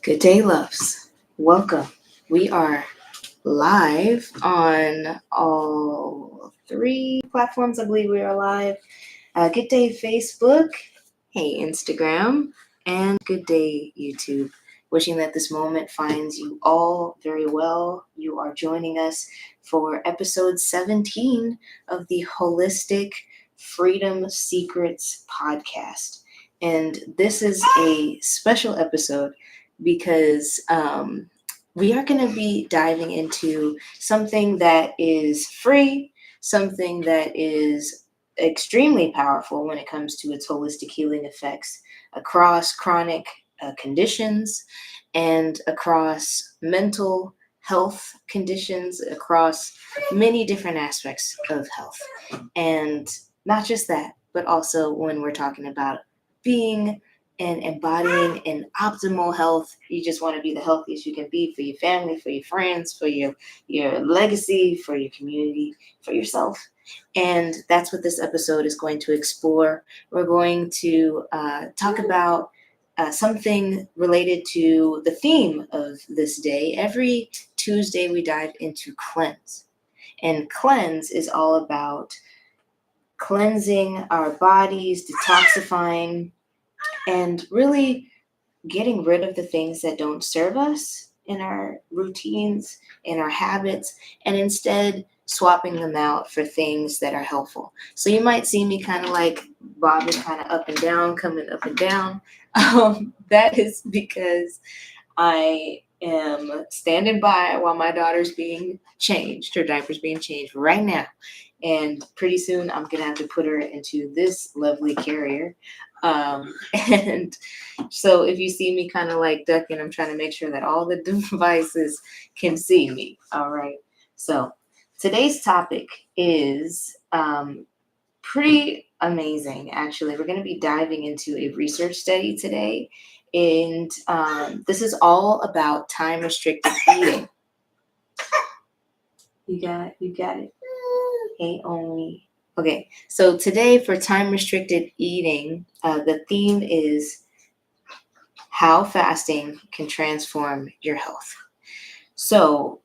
Good day, loves. Welcome. We are live on all three platforms. I believe we are live. Good day, Facebook. Hey, Instagram. And good day, YouTube. Wishing that this moment finds you all very well. You are joining us for episode 17 of the Holistic Freedom Secrets podcast. And this is a special episode because we are going to be diving into something that is free, something that is extremely powerful when it comes to its holistic healing effects across chronic conditions and across mental health conditions, across many different aspects of health. And not just that, but also when we're talking about being and embodying an optimal health. You just want to be the healthiest you can be for your family, for your friends, for your legacy, for your community, for yourself. And that's what this episode is going to explore. We're going to talk about something related to the theme of this day. Every Tuesday, we dive into cleanse. And cleanse is all about cleansing our bodies, detoxifying, and really getting rid of the things that don't serve us in our routines, in our habits, and instead swapping them out for things that are helpful. So you might see me kind of like bobbing kind of up and down, coming up and down. That is because I am standing by while my daughter's being changed, her diaper's being changed right now. And pretty soon I'm going to have to put her into this lovely carrier. And so if you see me kind of like ducking, I'm trying to make sure that all the devices can see me. All right. So today's topic is pretty amazing, actually. We're going to be diving into a research study today. And this is all about time restricted eating. You got it. Hey, only. Okay, so today for time restricted eating, the theme is how fasting can transform your health. So,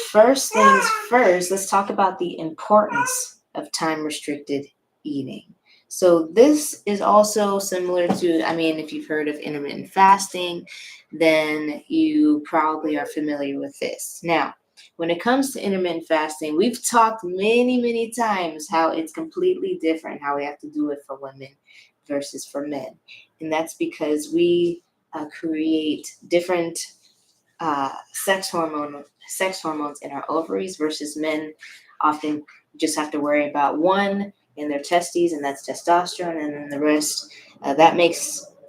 first things first, let's talk about the importance of time restricted eating. So, this is also similar to, if you've heard of intermittent fasting, then you probably are familiar with this. Now, when it comes to intermittent fasting, we've talked many, many times how it's completely different, how we have to do it for women versus for men. And that's because we create different sex hormones in our ovaries versus men often just have to worry about one in their testes, and that's testosterone, and then the rest that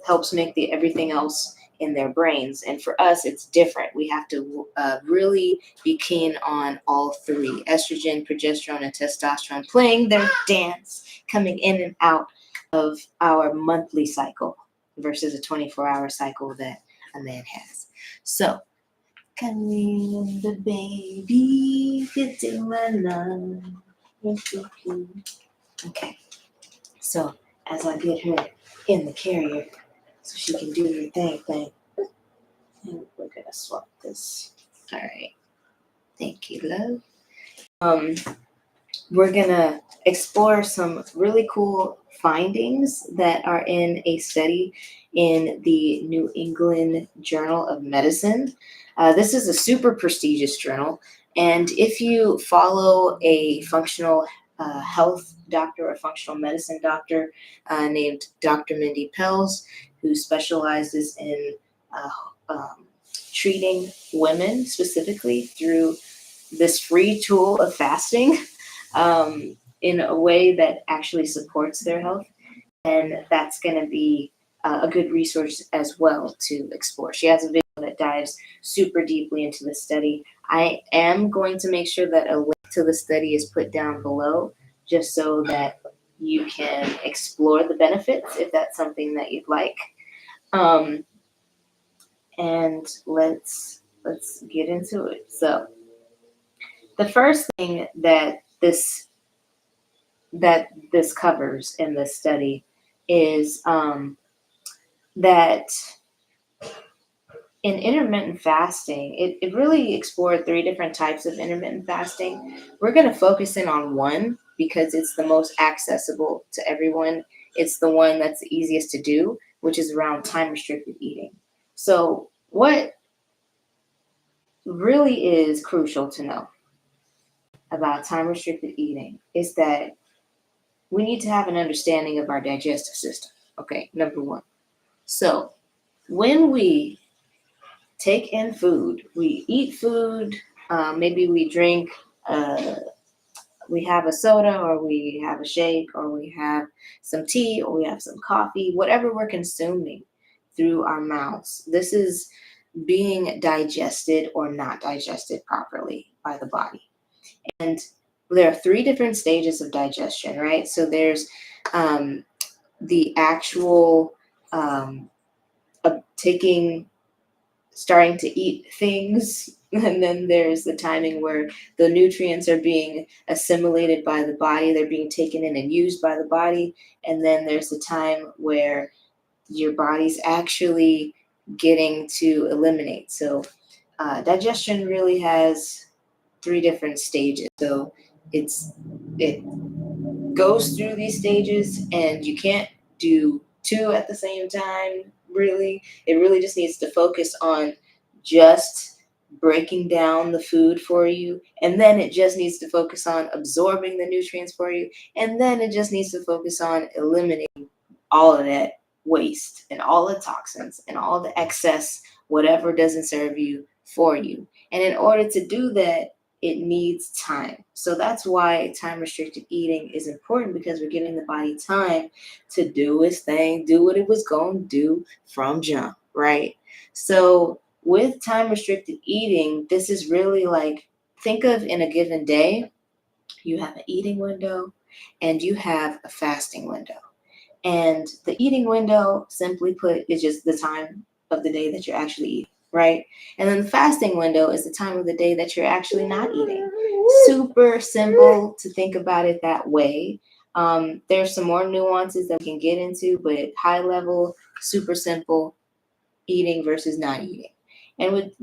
helps make everything else in their brains. And for us, it's different. We have to really be keen on all three: estrogen, progesterone, and testosterone playing their dance, coming in and out of our monthly cycle versus a 24-hour cycle that a man has. So, coming the baby, getting my love. Okay, so as I get her in the carrier so she can do her thing, and we're gonna swap this. All right, thank you, love. We're gonna explore some really cool findings that are in a study in the New England Journal of Medicine. This is a super prestigious journal, and if you follow a functional health doctor or functional medicine doctor named Dr. Mindy Pelz, who specializes in treating women specifically through this free tool of fasting, in a way that actually supports their health, and that's going to be a good resource as well to explore. She has a video that dives super deeply into the study. I am going to make sure that a link to the study is put down below, just so that you can explore the benefits if that's something that you'd like. And let's get into it. So the first thing that this covers in this study is that in intermittent fasting, it really explored 3 different types of intermittent fasting. We're going to focus in on one because it's the most accessible to everyone. It's the one that's the easiest to do, which is around time restricted eating. So, what really is crucial to know about time restricted eating is that we need to have an understanding of our digestive system. Okay, number one. So, when we take in food, we eat food, maybe we drink, uh, we have a soda, or we have a shake, or we have some tea, or we have some coffee, whatever we're consuming through our mouths. This is being digested or not digested properly by the body. And there are 3 different stages of digestion, right? So there's um, the actual taking, starting to eat things. And then there's the timing where the nutrients are being assimilated by the body, they're being taken in and used by the body. And then there's the time where your body's actually getting to eliminate. So digestion really has 3 different stages. So it goes through these stages, and you can't do 2 at the same time, really. It really just needs to focus on just breaking down the food for you, and then it just needs to focus on absorbing the nutrients for you, and then it just needs to focus on eliminating all of that waste and all the toxins and all the excess, whatever doesn't serve you, for you. And in order to do that, it needs time. So that's why time restricted eating is important, because we're giving the body time to do its thing, do what it was going to do from jump, right? So with time restricted eating, this is really like, think of in a given day, you have an eating window and you have a fasting window. And the eating window, simply put, is just the time of the day that you're actually eating, right? And then the fasting window is the time of the day that you're actually not eating. Super simple to think about it that way. There's some more nuances that we can get into, but high level, super simple, eating versus not eating. And with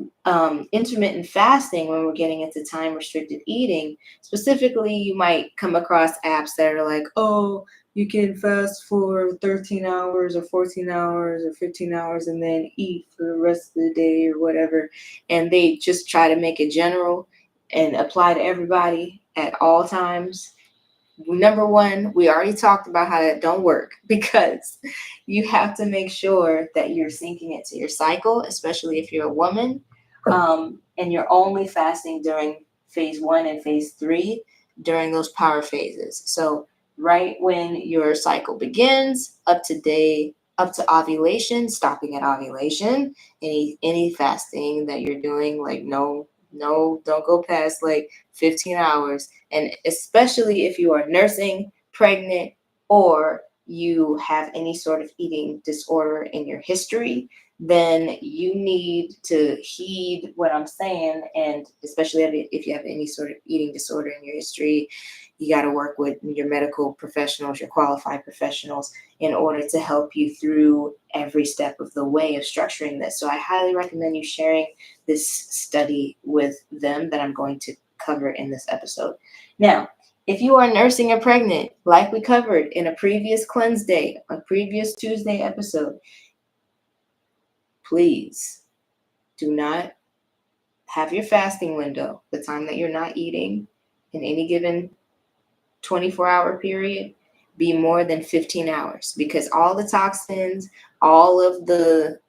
intermittent fasting, when we're getting into time restricted eating, specifically, you might come across apps that are like, oh, you can fast for 13 hours or 14 hours or 15 hours and then eat for the rest of the day or whatever. And they just try to make it general and apply to everybody at all times. Number one, we already talked about how that don't work, because you have to make sure that you're syncing it to your cycle, especially if you're a woman, and you're only fasting during phase 1 and phase 3, during those power phases. So right when your cycle begins, up to ovulation, stopping at ovulation, any fasting that you're doing, like no, don't go past like 15 hours. And especially if you are nursing, pregnant, or you have any sort of eating disorder in your history, then you need to heed what I'm saying. And especially if you have any sort of eating disorder in your history, you got to work with your medical professionals, your qualified professionals, in order to help you through every step of the way of structuring this. So I highly recommend you sharing this study with them that I'm going to cover in this episode. Now, if you are nursing or pregnant, like we covered in a previous cleanse day, a previous Tuesday episode, please do not have your fasting window, the time that you're not eating in any given 24-hour period, be more than 15 hours, because all the toxins, all of the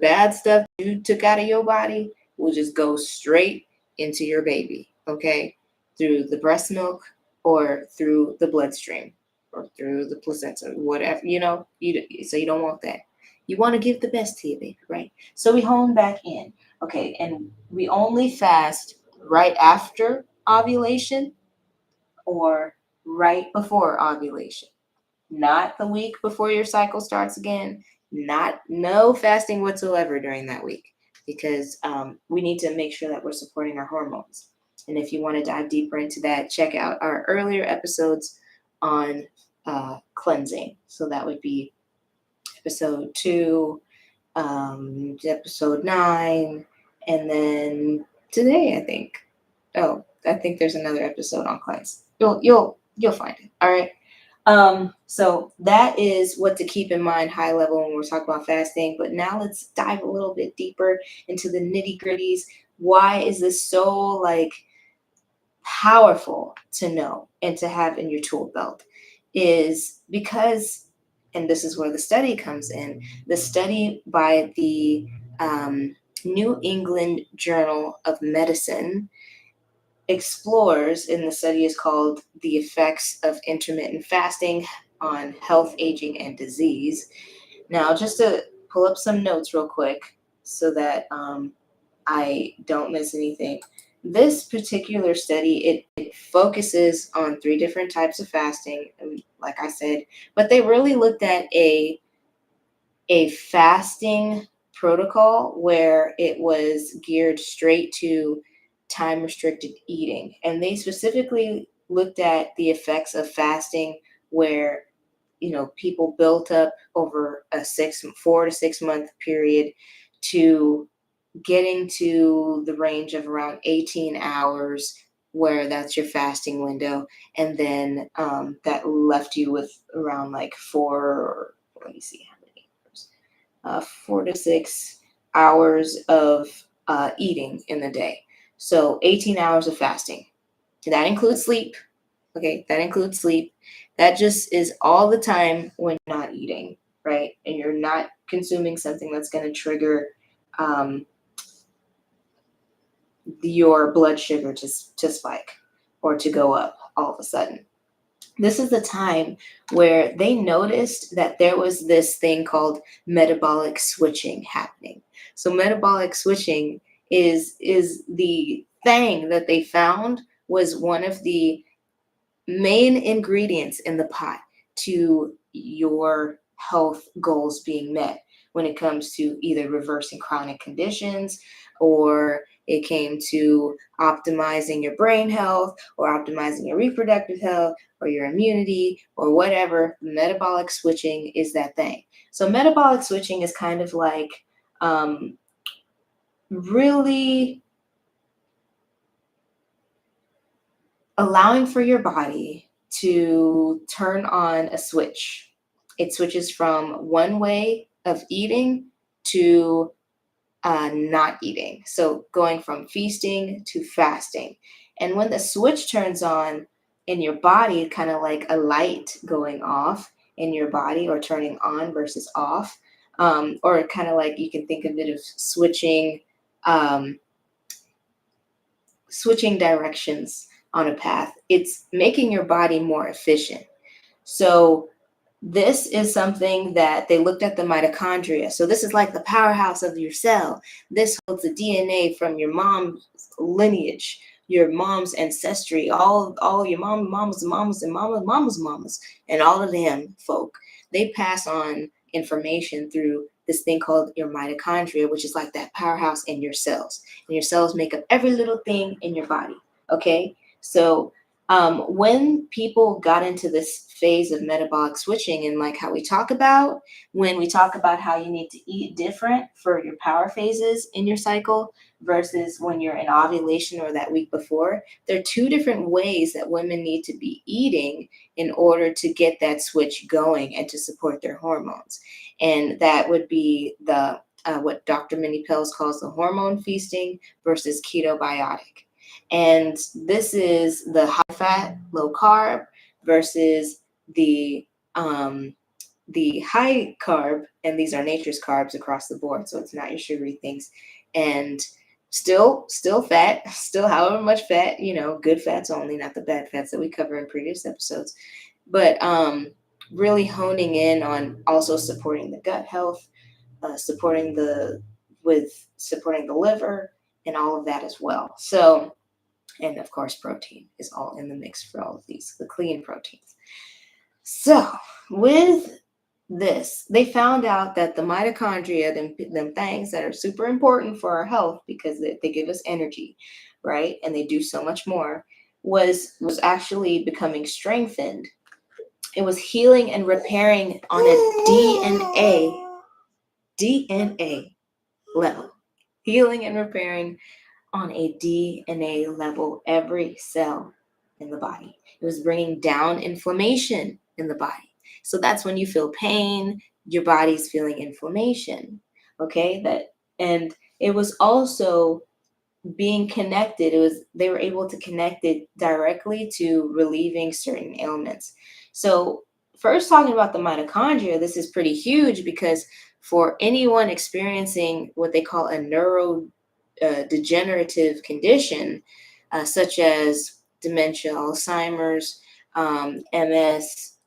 bad stuff you took out of your body will just go straight into your baby, okay? Through the breast milk, or through the bloodstream, or through the placenta, whatever, so you don't want that. You want to give the best to your baby, right? So we hone back in. Okay, and we only fast right after ovulation or right before ovulation, not the week before your cycle starts again, no fasting whatsoever during that week, because we need to make sure that we're supporting our hormones. And if you want to dive deeper into that, check out our earlier episodes on cleansing. So that would be episode 2, episode 9, and then today I think. Oh, I think there's another episode on clients. You'll find it. All right. So that is what to keep in mind high level when we're talking about fasting. But now let's dive a little bit deeper into the nitty gritties. Why is this so like powerful to know and to have in your tool belt? Is because, and this is where the study comes in, the study by the New England Journal of Medicine explores, and the study is called The Effects of Intermittent Fasting on Health, Aging, and Disease. Now, just to pull up some notes real quick so that I don't miss anything. This particular study, it focuses on 3 different types of fasting, like I said, but they really looked at a fasting protocol where it was geared straight to time restricted eating. And they specifically looked at the effects of fasting where, people built up over a 4 to 6 month period to getting to the range of around 18 hours, where that's your fasting window. And then that left you with around like let me see how many hours, 4 to 6 hours of eating in the day. So 18 hours of fasting. That includes sleep. Okay, that includes sleep. That just is all the time when you're not eating, right? And you're not consuming something that's going to trigger your blood sugar to spike or to go up all of a sudden. This is the time where they noticed that there was this thing called metabolic switching happening. So metabolic switching is the thing that they found was one of the main ingredients in the pot to your health goals being met when it comes to either reversing chronic conditions, or it came to optimizing your brain health or optimizing your reproductive health or your immunity or whatever. Metabolic switching is that thing. So metabolic switching is kind of like really allowing for your body to turn on a switch. It switches from one way of eating to not eating. So going from feasting to fasting. And when the switch turns on in your body, kind of like a light going off in your body, or turning on versus off, or kind of like you can think of it as switching directions on a path. It's making your body more efficient. So this is something that they looked at the mitochondria. So this is like the powerhouse of your cell. This holds the DNA from your mom's lineage, your mom's ancestry, all your mamas, and all of them folk. They pass on information through this thing called your mitochondria, which is like that powerhouse in your cells. And your cells make up every little thing in your body. Okay, so when people got into this phase of metabolic switching, and like how we talk about when we talk about how you need to eat different for your power phases in your cycle versus when you're in ovulation or that week before, there are 2 different ways that women need to be eating in order to get that switch going and to support their hormones. And that would be the what Dr. Minnie Pelz calls the hormone feasting versus ketobiotic. And this is the high fat, low carb versus the high carb, and these are nature's carbs across the board. So it's not your sugary things, and still fat, still however much fat, good fats only, not the bad fats that we cover in previous episodes. But really honing in on also supporting the gut health, supporting the liver and all of that as well. So, and of course, protein is all in the mix for all of these, the clean proteins. So with this, they found out that the mitochondria, them things that are super important for our health because they give us energy, right? And they do so much more, was actually becoming strengthened. It was healing and repairing on a DNA DNA level. Healing and repairing on a DNA level every cell in the body. It was bringing down inflammation in the body. So that's when you feel pain, your body's feeling inflammation. Okay? And it was also being connected. They were able to connect it directly to relieving certain ailments. So first, talking about the mitochondria, this is pretty huge because for anyone experiencing what they call a degenerative condition, such as dementia, Alzheimer's, MS,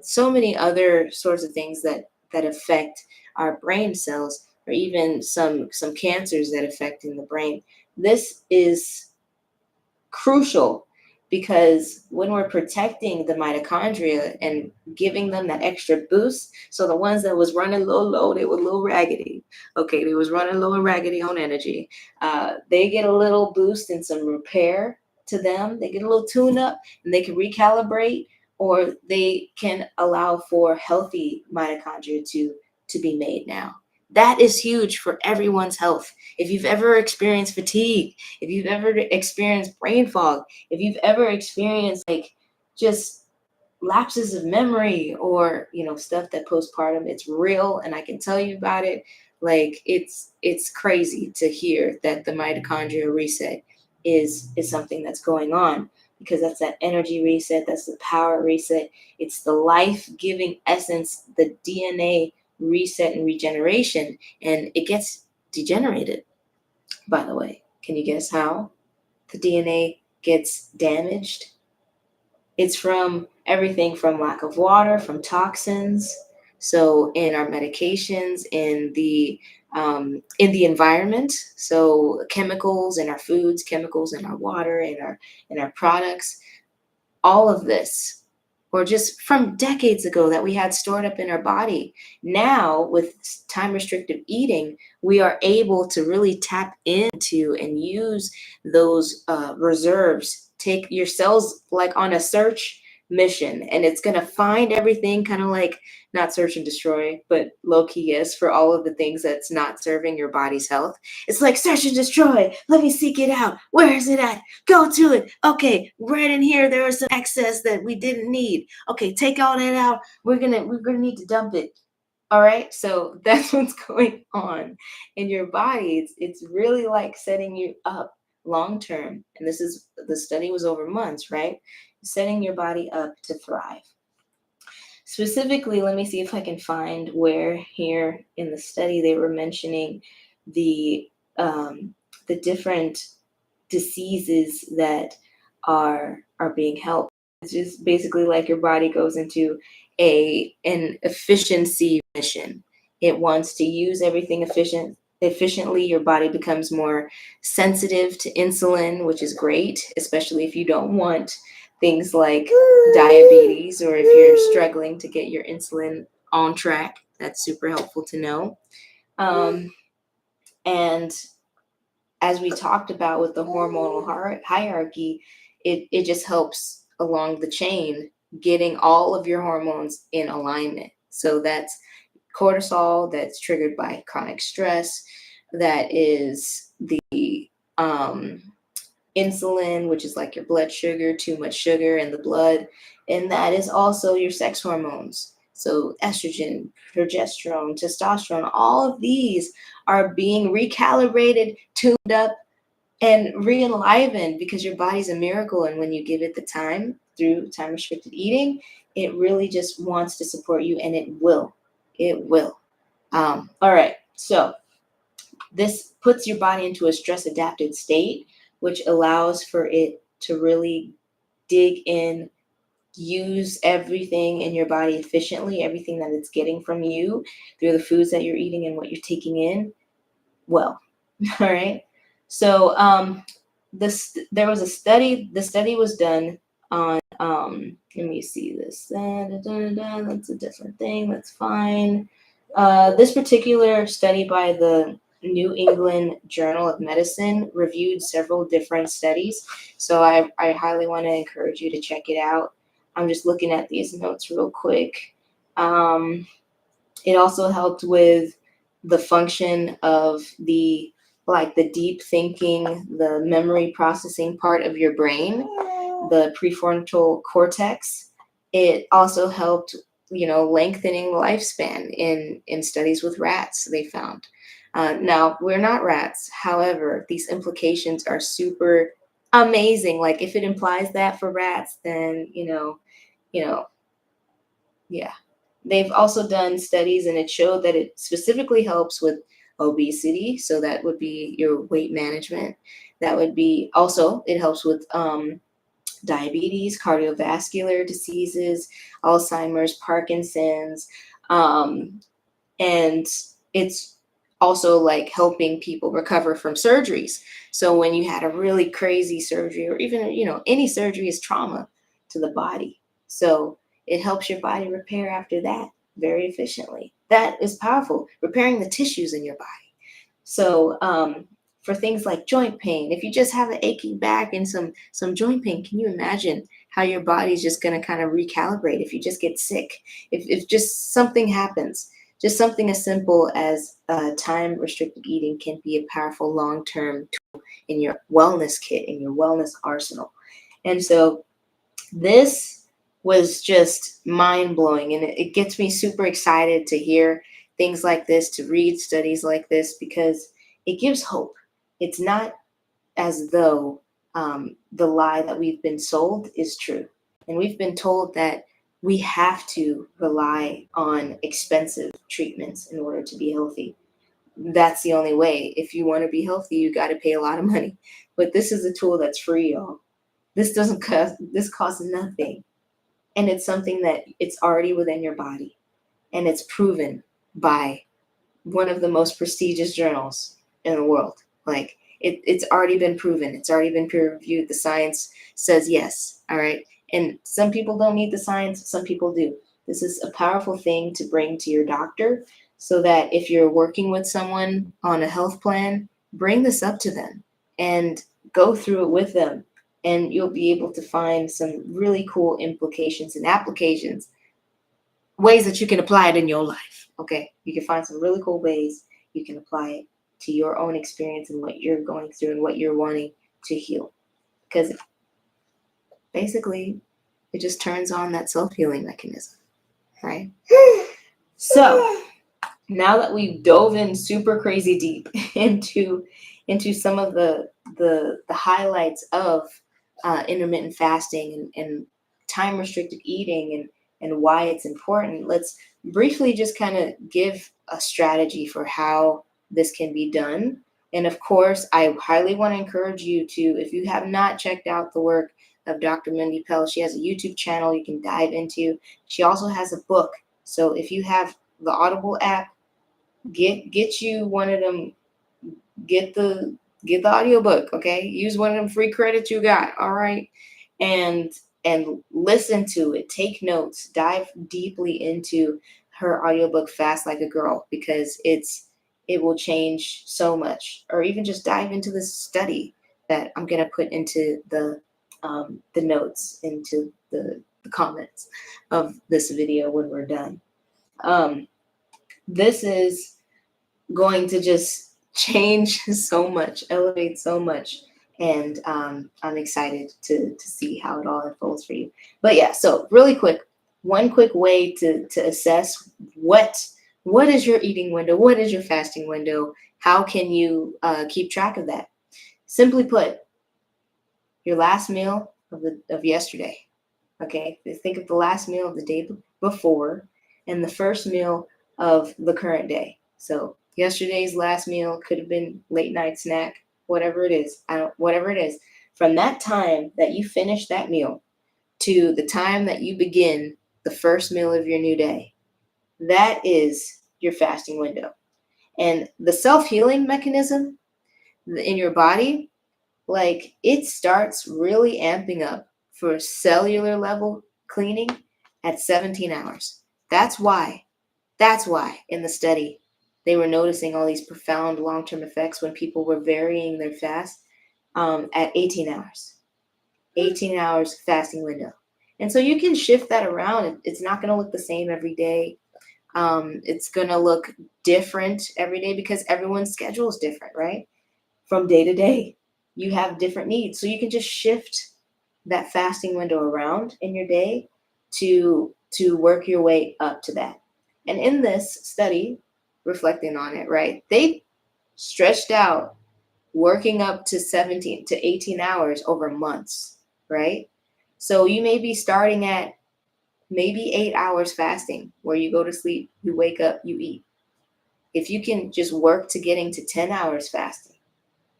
so many other sorts of things that affect our brain cells, or even some cancers that affect in the brain. This is crucial because when we're protecting the mitochondria and giving them that extra boost, so the ones that was running low, they were a little raggedy. Okay, they was running low and raggedy on energy. They get a little boost and some repair to them. They get a little tune up and they can recalibrate, or they can allow for healthy mitochondria to be made now. That is huge for everyone's health. If you've ever experienced fatigue, if you've ever experienced brain fog, if you've ever experienced like just lapses of memory, or stuff that postpartum, it's real and I can tell you about it. Like it's crazy to hear that the mitochondrial reset is something that's going on, because that's that energy reset, that's the power reset, it's the life-giving essence, the DNA reset and regeneration, and it gets degenerated. By the way, can you guess how the DNA gets damaged? It's from everything from lack of water, from toxins. So in our medications, in the environment, so chemicals in our foods, chemicals in our water, in our products, all of this, or just from decades ago that we had stored up in our body. Now, with time restrictive eating, we are able to really tap into and use those reserves. Take your cells like on a search mission, and it's going to find everything, kind of like not search and destroy, but low key, yes, for all of the things that's not serving your body's health. It's like search and destroy. Let me seek it out. Where is it at? Go to it. Okay, right in here, there was some excess that we didn't need. Okay, take all that out. We're gonna need to dump it. All right, so that's what's going on in your body. It's really like setting you up long term, and the study was over months, right? Setting your body up to thrive. Specifically, let me see if I can find where here in the study they were mentioning the the different diseases that are being helped. It's just basically like your body goes into an efficiency mission. It wants to use everything efficiently. Your body becomes more sensitive to insulin, which is great, especially if you don't want things like diabetes, or if you're struggling to get your insulin on track. That's super helpful to know. And as we talked about with the hormonal hierarchy, it just helps along the chain, getting all of your hormones in alignment. So that's cortisol, that's triggered by chronic stress, that is the insulin, which is like your blood sugar, too much sugar in the blood, and that is also your sex hormones. So estrogen, progesterone, testosterone, all of these are being recalibrated, tuned up, and re-enlivened, because your body's a miracle, and when you give it the time through time restricted eating, it really just wants to support you, and it will. All right, so this puts your body into a stress adapted state, which allows for it to really dig in, use everything in your body efficiently, everything that it's getting from you through the foods that you're eating and what you're taking in. Well, all right. So there was a study. The study was done on. Let me see this. That's a different thing. That's fine. This particular study by the New England Journal of Medicine reviewed several different studies. So I highly want to encourage you to check it out. I'm just looking at these notes real quick. It also helped with the function of the deep thinking, the memory processing part of your brain, the prefrontal cortex. It also helped, lengthening lifespan in studies with rats, they found. Now, we're not rats. However, these implications are super amazing. Like, if it implies that for rats, then, you know, yeah. They've also done studies and it showed that it specifically helps with obesity. So that would be your weight management. That would be also, it helps with diabetes, cardiovascular diseases, Alzheimer's, Parkinson's. Um, and it's also like helping people recover from surgeries. So when you had a really crazy surgery, or even, any surgery is trauma to the body. So it helps your body repair after that very efficiently. That is powerful, repairing the tissues in your body. So for things like joint pain, if you just have an aching back and some joint pain, can you imagine how your body's just going to kind of recalibrate if you just get sick, if just something happens? Just something as simple as time restricted eating can be a powerful long term tool in your wellness kit, in your wellness arsenal. And so this was just mind blowing. And it gets me super excited to hear things like this, to read studies like this, because it gives hope. It's not as though the lie that we've been sold is true. And we've been told that we have to rely on expensive treatments in order to be healthy. That's the only way. If you want to be healthy, you got to pay a lot of money. But this is a tool that's free, y'all. This costs nothing. And it's something that it's already within your body. And it's proven by one of the most prestigious journals in the world. Like it's already been proven. It's already been peer reviewed. The science says yes. All right. And some people don't need the science. Some people do. This is a powerful thing to bring to your doctor so that if you're working with someone on a health plan, bring this up to them and go through it with them. And you'll be able to find some really cool implications and applications, ways that you can apply it in your life. Okay. You can find some really cool ways you can apply it to your own experience and what you're going through and what you're wanting to heal. Because basically, it just turns on that self-healing mechanism, right? So now that we've dove in super crazy deep into some of the highlights of intermittent fasting and time restricted eating and why it's important, let's briefly just kind of give a strategy for how this can be done. And of course, I highly want to encourage you to, if you have not checked out the work of Dr. Mindy Pell, she has a YouTube channel you can dive into. She also has a book. So if you have the Audible app, get you one of them, get the audiobook, okay? Use one of them free credits you got, all right? And listen to it, take notes, dive deeply into her audiobook Fast Like a Girl, because it will change so much. Or even just dive into this study that I'm gonna put into the notes, into the comments of this video when we're done. This is going to just change so much, elevate so much. And I'm excited to see how it all unfolds for you. But yeah, so really quick, one quick way to assess what is your eating window, what is your fasting window, how can you keep track of that? Simply put, your last meal of yesterday. Okay, think of the last meal of the day before and the first meal of the current day. So yesterday's last meal could have been late night snack, whatever it is. Whatever it is. From that time that you finish that meal to the time that you begin the first meal of your new day, that is your fasting window. And the self-healing mechanism in your body, like, it starts really amping up for cellular level cleaning at 17 hours. That's why in the study they were noticing all these profound long-term effects when people were varying their fast at 18 hours. 18 hours fasting window. And so you can shift that around. It's not going to look the same every day. It's going to look different every day because everyone's schedule is different, right? From day to day, you have different needs. So you can just shift that fasting window around in your day to work your way up to that. And in this study, reflecting on it, right, they stretched out working up to 17 to 18 hours over months, right? So you may be starting at maybe 8 hours fasting, where you go to sleep, you wake up, you eat. If you can just work to getting to 10 hours fasting,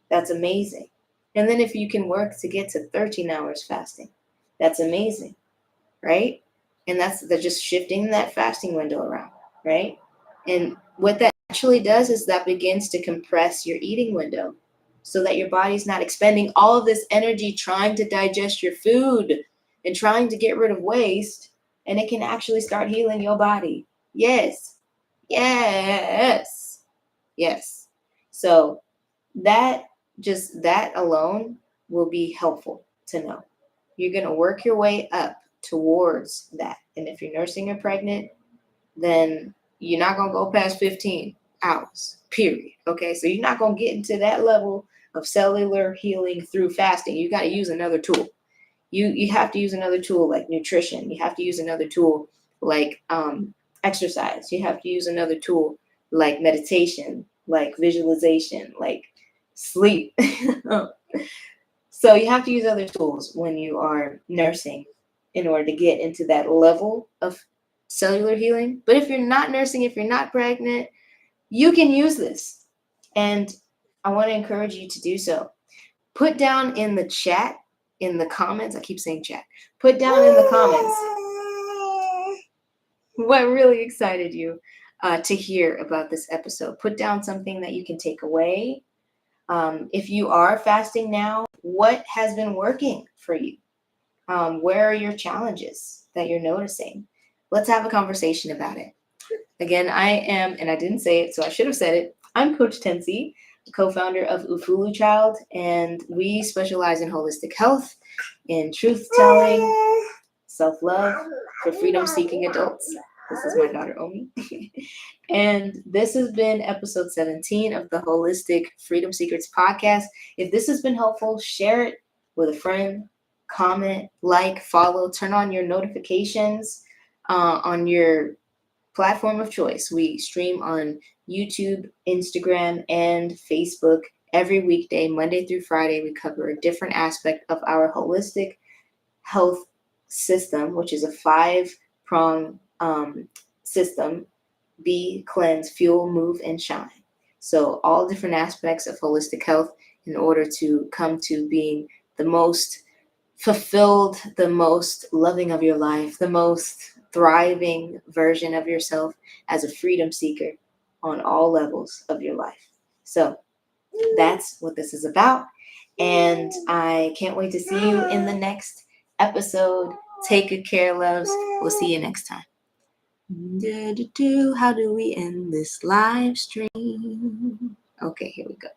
that's amazing. And then if you can work to get to 13 hours fasting, that's amazing, right? And they're just shifting that fasting window around, right? And what that actually does is that begins to compress your eating window so that your body's not expending all of this energy trying to digest your food and trying to get rid of waste, and it can actually start healing your body. Yes. Yes. Yes. So that alone will be helpful to know. You're going to work your way up towards that. And if you're nursing or pregnant, then you're not going to go past 15 hours, period. Okay, so you're not going to get into that level of cellular healing through fasting. You got to use another tool. You have to use another tool like nutrition. You have to use another tool like exercise. You have to use another tool like meditation, like visualization, like sleep. So you have to use other tools when you are nursing in order to get into that level of cellular healing. But if you're not nursing, if you're not pregnant, you can use this. And I want to encourage you to do so. Put down in the chat, in the comments, I keep saying chat, put down in the comments what really excited you to hear about this episode. Put down something that you can take away. If you are fasting now, what has been working for you? Where are your challenges that you're noticing? Let's have a conversation about it. Again, I am, and I didn't say it, so I should have said it. I'm Coach Tensi, co-founder of Ufulu Child, and we specialize in holistic health, in truth-telling, self-love for freedom-seeking adults. This is my daughter, Omi. And this has been episode 17 of the Holistic Freedom Secrets podcast. If this has been helpful, share it with a friend, comment, like, follow, turn on your notifications on your platform of choice. We stream on YouTube, Instagram, and Facebook every weekday, Monday through Friday. We cover a different aspect of our holistic health system, which is a 5-prong system: be, cleanse, fuel, move, and shine. So all different aspects of holistic health in order to come to being the most fulfilled, the most loving of your life, the most thriving version of yourself as a freedom seeker on all levels of your life. So that's what this is about. And I can't wait to see you in the next episode. Take good care, loves. We'll see you next time. How do we end this live stream? Okay, here we go.